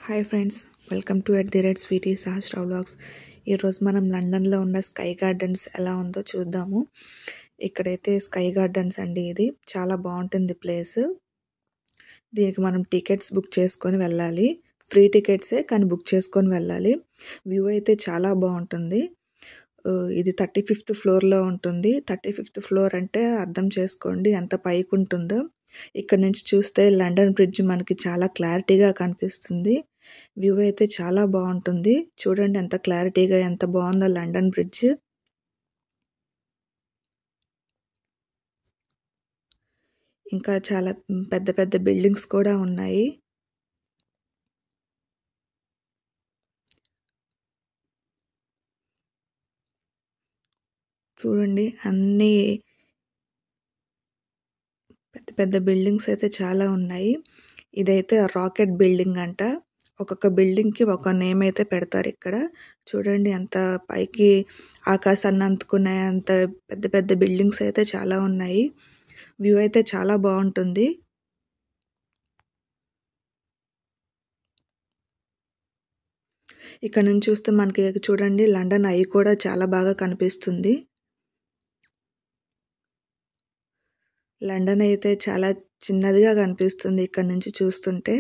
Hi friends, welcome to @sweetie Sahasra vlogs. ఈరోజు మనం లండన్లో ఉన్న స్కై గార్డెన్స్ ఎలా ఉందో చూద్దాము. ఇక్కడైతే స్కై గార్డెన్స్ అండి, ఇది చాలా బాగుంటుంది ప్లేస్. దీనికి మనం టికెట్స్ బుక్ చేసుకొని వెళ్ళాలి. ఫ్రీ టికెట్సే కానీ బుక్ చేసుకొని వెళ్ళాలి. వ్యూ అయితే చాలా బాగుంటుంది. ఇది 35th ఫ్లోర్లో ఉంటుంది. 35th ఫ్లోర్ అంటే అర్థం చేసుకోండి ఎంత పైకి ఉంటుందో. ఇక్కడ నుంచి చూస్తే లండన్ బ్రిడ్జ్ మనకి చాలా క్లారిటీగా కనిపిస్తుంది. వ్యూ అయితే చాలా బాగుంటుంది. చూడండి ఎంత క్లారిటీగా, ఎంత బాగుందో లండన్ బ్రిడ్జ్. ఇంకా చాలా పెద్ద పెద్ద బిల్డింగ్స్ కూడా ఉన్నాయి. చూడండి అన్ని పెద్ద పెద్ద బిల్డింగ్స్ అయితే చాలా ఉన్నాయి. ఇదైతే రాకెట్ బిల్డింగ్ అంట. ఒక్కొక్క బిల్డింగ్కి ఒక నేమ్ అయితే పెడతారు ఇక్కడ. చూడండి అంత పైకి ఆకాశాన్ని అందుకునే అంత పెద్ద పెద్ద బిల్డింగ్స్ అయితే చాలా ఉన్నాయి. వ్యూ అయితే చాలా బాగుంటుంది. ఇక్కడ నుంచి చూస్తే మనకి చూడండి లండన్ ఐ కూడా చాలా బాగా కనిపిస్తుంది. లండన్ అయితే చాలా చిన్నదిగా కనిపిస్తుంది ఇక్కడ నుంచి చూస్తుంటే.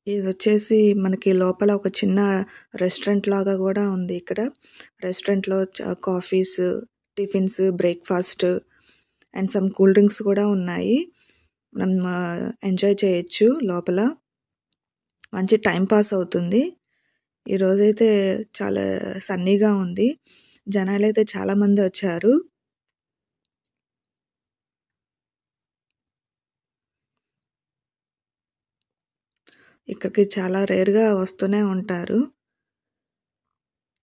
ఇది వచ్చేసి మనకి లోపల ఒక చిన్న రెస్టారెంట్ లాగా కూడా ఉంది. ఇక్కడ రెస్టారెంట్లో coffees, tiffins, breakfast and some cool drinks కూడా ఉన్నాయి. మనం ఎంజాయ్ చేయొచ్చు. లోపల మంచి టైం పాస్ అవుతుంది. ఈరోజైతే చాలా సన్నీగా ఉంది. జనాలైతే చాలా మంది వచ్చారు. ఇక్కడికి చాలా రేర్గా వస్తూనే ఉంటారు.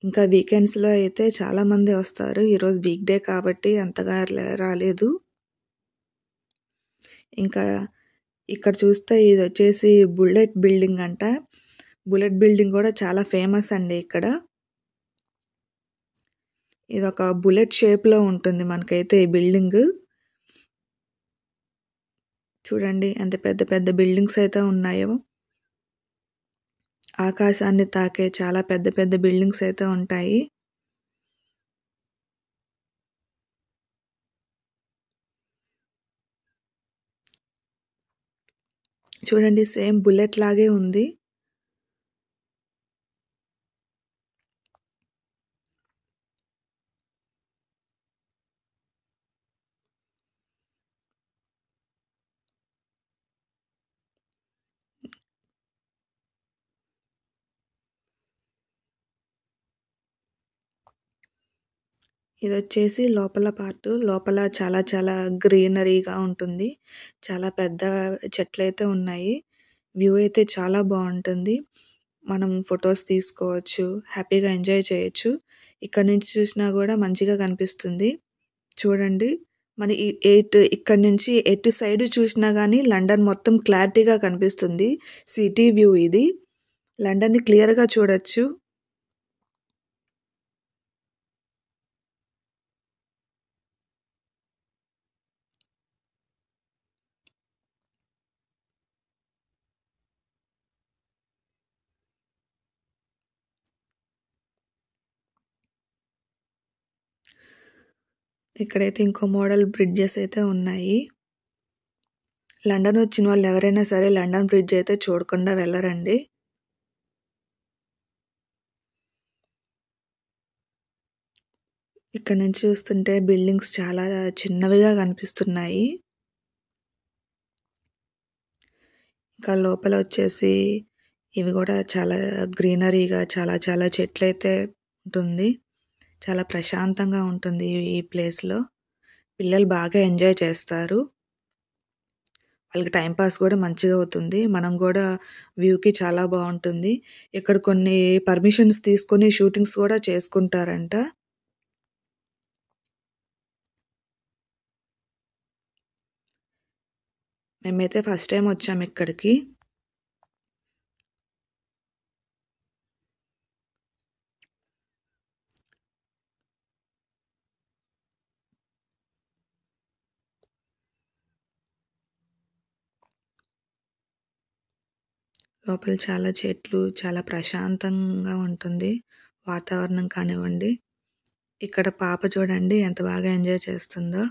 ఇంకా వీకెండ్స్లో అయితే చాలా మంది వస్తారు. ఈరోజు వీక్ డే కాబట్టి అంతగా రాలేదు. ఇంకా ఇక్కడ చూస్తే ఇది వచ్చేసి బుల్లెట్ బిల్డింగ్ అంట. బుల్లెట్ బిల్డింగ్ కూడా చాలా ఫేమస్ అండి ఇక్కడ. ఇది ఒక బుల్లెట్ షేప్లో ఉంటుంది మనకైతే ఈ బిల్డింగ్. చూడండి ఎంత పెద్ద పెద్ద బిల్డింగ్స్ అయితే ఉన్నాయో. ఆకాశాన్ని తాకే చాలా పెద్ద పెద్ద బిల్డింగ్స్ అయితే ఉంటాయి. చూడండి సేమ్ బుల్లెట్ లాగే ఉంది. ఇది వచ్చేసి లోపల పార్ట్. లోపల చాలా చాలా గ్రీనరీగా ఉంటుంది. చాలా పెద్ద చెట్లు అయితే ఉన్నాయి. వ్యూ అయితే చాలా బాగుంటుంది. మనం ఫొటోస్ తీసుకోవచ్చు, హ్యాపీగా ఎంజాయ్ చేయొచ్చు. ఇక్కడ నుంచి చూసినా కూడా మంచిగా కనిపిస్తుంది. చూడండి మన ఇక్కడ నుంచి ఎటు సైడ్ చూసినా కానీ లండన్ మొత్తం క్లారిటీగా కనిపిస్తుంది. సిటీ వ్యూ ఇది. లండన్ని క్లియర్గా చూడొచ్చు. ఇక్కడైతే ఇంకో మోడల్ బ్రిడ్జెస్ అయితే ఉన్నాయి. లండన్ వచ్చిన వాళ్ళు ఎవరైనా సరే లండన్ బ్రిడ్జ్ అయితే చూడకుండా వెళ్ళరండి. ఇక్కడ నుంచి చూస్తుంటే బిల్డింగ్స్ చాలా చిన్నవిగా కనిపిస్తున్నాయి. ఇంకా లోపల వచ్చేసి ఇవి కూడా చాలా గ్రీనరీగా చాలా చాలా చెట్లు అయితే ఉంటుంది. చాలా ప్రశాంతంగా ఉంటుంది ఈ ప్లేస్లో. పిల్లలు బాగా ఎంజాయ్ చేస్తారు. వాళ్ళకి టైంపాస్ కూడా మంచిగా అవుతుంది. మనం కూడా వ్యూకి చాలా బాగుంటుంది. ఇక్కడ కొన్ని పర్మిషన్స్ తీసుకొని షూటింగ్స్ కూడా చేసుకుంటారంట. మేమైతే ఫస్ట్ టైం వచ్చాము ఇక్కడికి. లోపల చాలా చెట్లు, చాలా ప్రశాంతంగా ఉంటుంది వాతావరణం కానివ్వండి. ఇక్కడ పాప చూడండి ఎంత బాగా ఎంజాయ్ చేస్తుందో.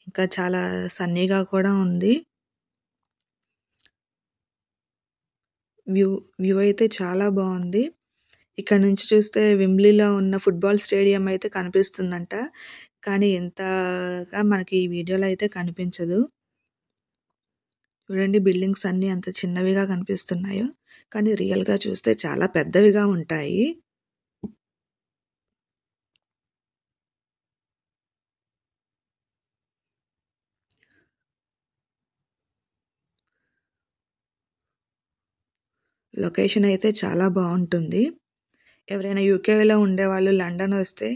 ఇంకా చాలా సన్నీగా కూడా ఉంది. వ్యూ వ్యూ అయితే చాలా బావుంది. ఇక్కడ నుంచి చూస్తే వింబ్లీలో ఉన్న ఫుట్బాల్ స్టేడియం అయితే కనిపిస్తుందంట. కానీ ఇంతగా మనకి ఈ వీడియోలో అయితే కనిపించదు. చూడండి బిల్డింగ్స్ అన్నీ ఎంత చిన్నవిగా కనిపిస్తున్నాయో. కానీ రియల్‌గా చూస్తే చాలా పెద్దవిగా ఉంటాయి. లొకేషన్ అయితే చాలా బావుంటుంది. ఎవరైనా యూకేలో ఉండేవాళ్ళు లండన్ వస్తే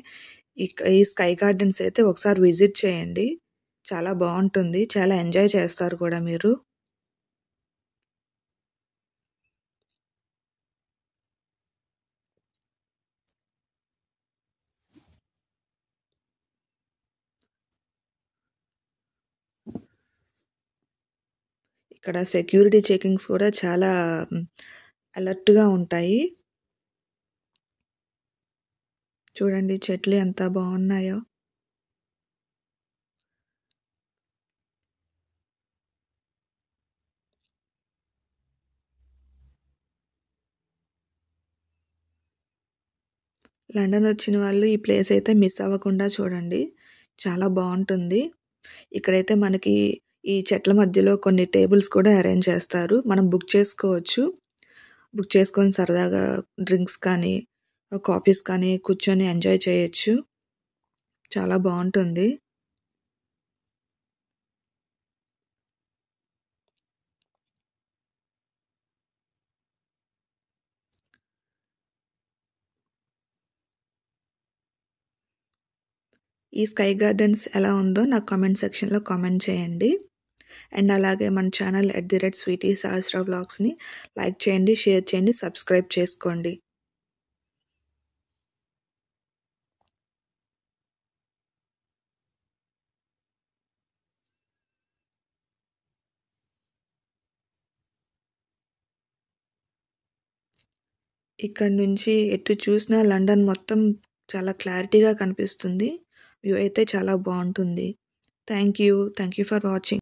ఈ స్కై గార్డెన్స్ అయితే ఒకసారి విజిట్ చేయండి. చాలా బావుంటుంది. చాలా ఎంజాయ్ చేస్తారు కూడా మీరు. ఇక్కడ సెక్యూరిటీ చెకింగ్స్ కూడా చాలా అలర్ట్‌గా ఉంటాయి. చూడండి చెట్లు ఎంత బావున్నాయో. లండన్ వచ్చిన వాళ్ళు ఈ ప్లేస్ అయితే మిస్ అవ్వకుండా చూడండి. చాలా బావుంటుంది. ఇక్కడైతే మనకి ఈ చెట్ల మధ్యలో కొన్ని టేబుల్స్ కూడా అరేంజ్ చేస్తారు. మనం బుక్ చేసుకోవచ్చు. బుక్ చేసుకొని సరదాగా డ్రింక్స్ కానీ, కాఫీస్ కానీ కూర్చొని ఎంజాయ్ చేయొచ్చు. చాలా బావుంటుంది. ఈ స్కై గార్డెన్స్ ఎలా ఉందో నాకు కామెంట్ సెక్షన్‌లో కామెంట్ చేయండి. అండ్ అలాగే మన ఛానల్ @స్వీటీ సహస్ర వ్లాగ్స్‌ని లైక్ చేయండి, షేర్ చేయండి, సబ్స్క్రైబ్ చేసుకోండి. ఇక్కడి నుంచి ఎటు చూసినా లండన్ మొత్తం చాలా క్లారిటీగా కనిపిస్తుంది. వ్యూ అయితే చాలా బావుంటుంది. Thank you. Thank you for watching.